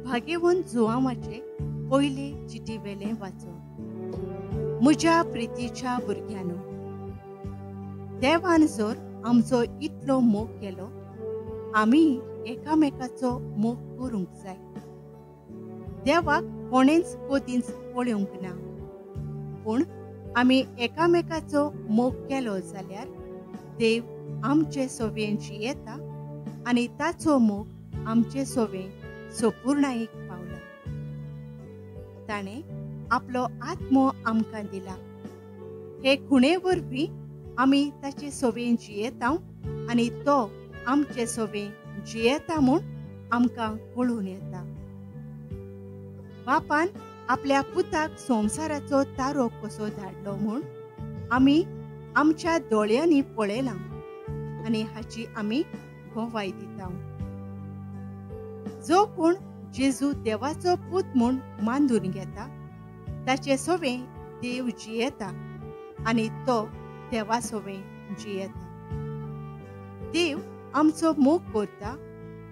भाग्यवन जुआमाचे पयले चिटीवेलें वाचो. म्हज्या प्रितीच्या भुरग्यांनो, देवान जर आमचो इतलो मोग केलो, आमी एकामेकाचो मोग करूंक जाय. देवाक कोणेंच कधीच पळोवंक ना, पूण आमी एकामेकाचो मोग केलो जाल्यार देव आमचे सोबेन जियेता आनी ताचो मोग आमचे सोबेन संपूर्णायेक पावला. ताणें आपलो आत्मो आमकां दिला. हे खुणे वरवीं आमी ताचे सोबेन जियेता आनी तो आमचे सोबेन जियेता म्हूण आमकां कळून येता. बापान आपल्या पुताक संवसाराचो तारो कसो धाडलो म्हूण आमी आमच्या दोळ्यांनी पळयलां आनी हाची आमी गोवाय दिता. जो कोण जेजू देवाचो पूत म्हूण मानून घेता, ताचे सोबेन देव जियेता आनी तो देवा सोबेन जियेता. देव आमचो मोग करता.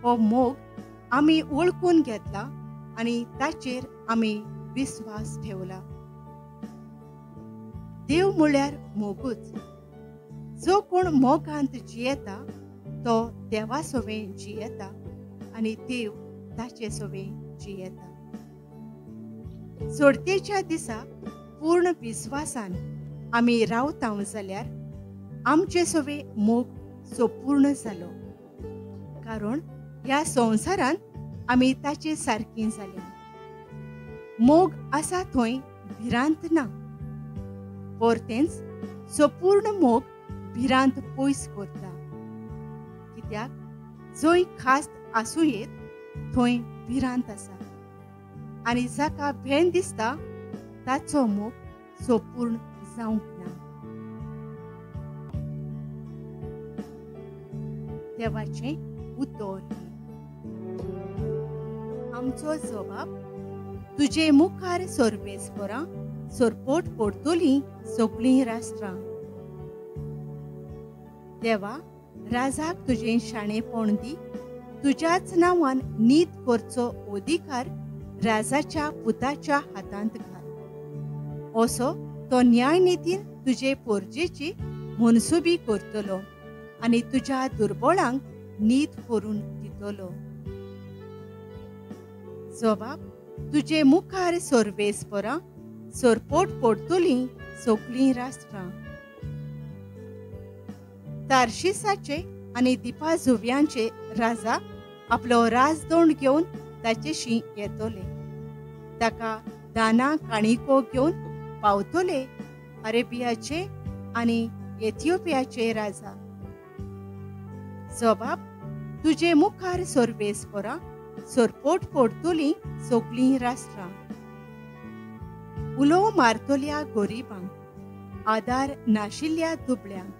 हो मोग आमी वळखून घेतला आनी ताचेर आमी विस्वास ठेवला. देव म्हळ्यार मोगूच. जो कोण मोगांत जियेता तो देवा सोबेन जियेता आनी देव ताचे सोबेन जियेता. सोडतेच्या दिसा पूर्ण विस्वासान आमी रावता जाल्यार आमचे सोबेन मोग संपूर्ण जालो, कारण ह्या संवसारांत आमी ताचे सारकीं जाल्या. मोग आसा थंय भिरांत ना, परतेंच संपूर्ण मोग भिरांत पयस करता. कित्याक जंय खास्त आसूं येत थंय भिरांत आसा आनी जाका भेंड दिसता ताचो मोग संपूर्ण जावंक ना. देवाचें उतर. आमचो जबाब. तुजे मुखार सर्वेस्परां सरपोट पडटलीं सगळीं राष्ट्रां. देवा, राजाक तुजें शाणेपण दी. तुज्याच नांवान नीत करचो अधिकार राजाच्या पुताच्या हातांत घाल. असो तो न्याय नितीन तुजे पोरजेची मनसुबी करतलो आनी तुज्या दुर्बळांक नीत करून दितलो. जबाब. तुजे मुखार सर्वेस्परां सरपोट पडटलीं सगळीं राष्ट्रां. तार्शिसाचे आनी दिपाजुव्यांचे राजा आपलो राजदंड घेवन ताचेशी येतले. ताका दाना काणिको घेवन पावतले अरेबियाचे आनी इथिओपियाचे राजा. जबाब. तुजे मुखार सर्वेस्परां सरपोट पडटलीं सगळीं राष्ट्रां. उलो मारतल्या गोरिबांक, आदार नाशिल्ल्या दुबळ्यांक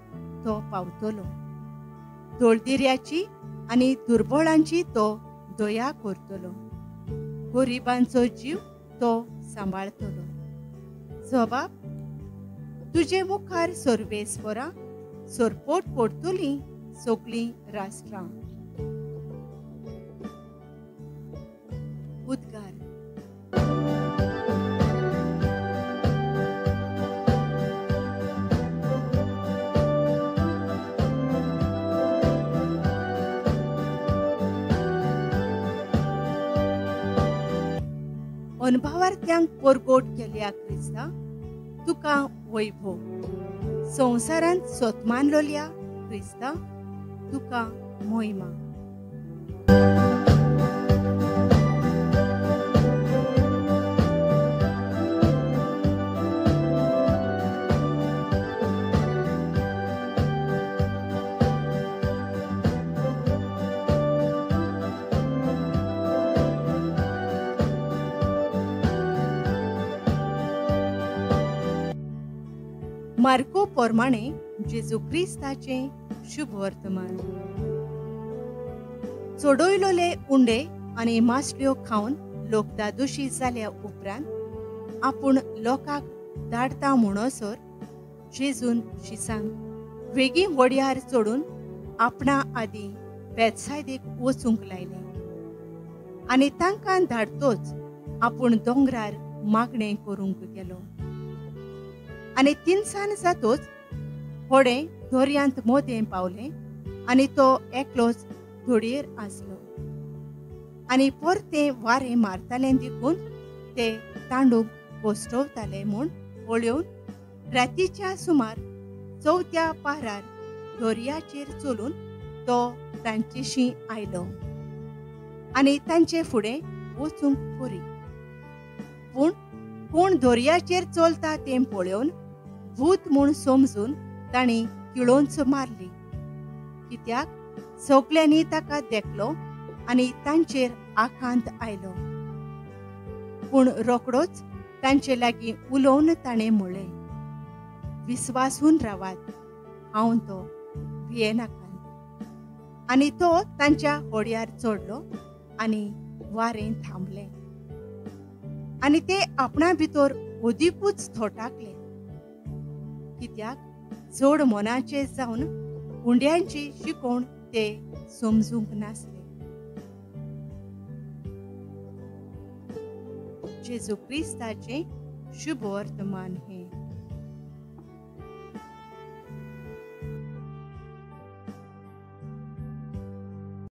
तो पावतलो. दोळदिऱ्याची आनी दुर्बळांची तो दया करतलो. गोरिबांचो जीव तो सांबाळतलो. जबाब. तुजे मुखार सर्वेस्परां सरपोट पडटलीं सगळीं राष्ट्रां. उद्गार. अनुभवार्थ्यांक परगोट केल्या क्रिस्ता, तुका वैभव. संवसारांत सोतमानलोल्या क्रिस्ता, तुका मोहिमा. मार्को प्रमाणे जेजू क्रिस्ताचे शुभ वर्तमान. चडयलोले उंडे आनी मासल्यो खावन लोक दादोशी जाल्या उपरांत आपूण लोकांक धाडटा म्हणसर जेजून शिसांक वेगीं वड्यार चडून आपणा आदी बेतसायदेक वचूंक लायलें. आनी तांकां धाडटोच आपूण दोंगरार मागणें करूंक गेलो. आनी तिनसांज जातोच व्हडें दर्यांत मोदें पावलें आनी तो एकलोच धोडयेर आसलो. आनी परतें वारें मारतालें देखून ते तांडूक कोसटवताले म्हूण पळोवन रातीच्या सुमार 4थ्या पारार दर्याचेर चलून तो तांचेशी आयलो आनी तांचे फुडें वचूंक कोरी. पूण कोण दर्याचेर चलता तें पळोवन भूत म्हूण समजून तांणी किळोंच मारली, कित्याक सगल्यांनी ताका देखलो आनी तांचेर आकांत आयलो. पूण रोखडोच तांचे लागीं उलोवन ताणें म्हणलें, विस्वासून रावात, हांव तो, भियेनाकात. आनी तो तांच्या होडयार चडलो आनी वारें थांबलें. आनी ते आपणा भितर ओदिपूच थोटाकले, कित्याक चड मोनाचे जावन हुंड्यांची शिकोवण ते समजूंक नासले. जेजू क्रिस्ताचें शुभ वर्तमान हे.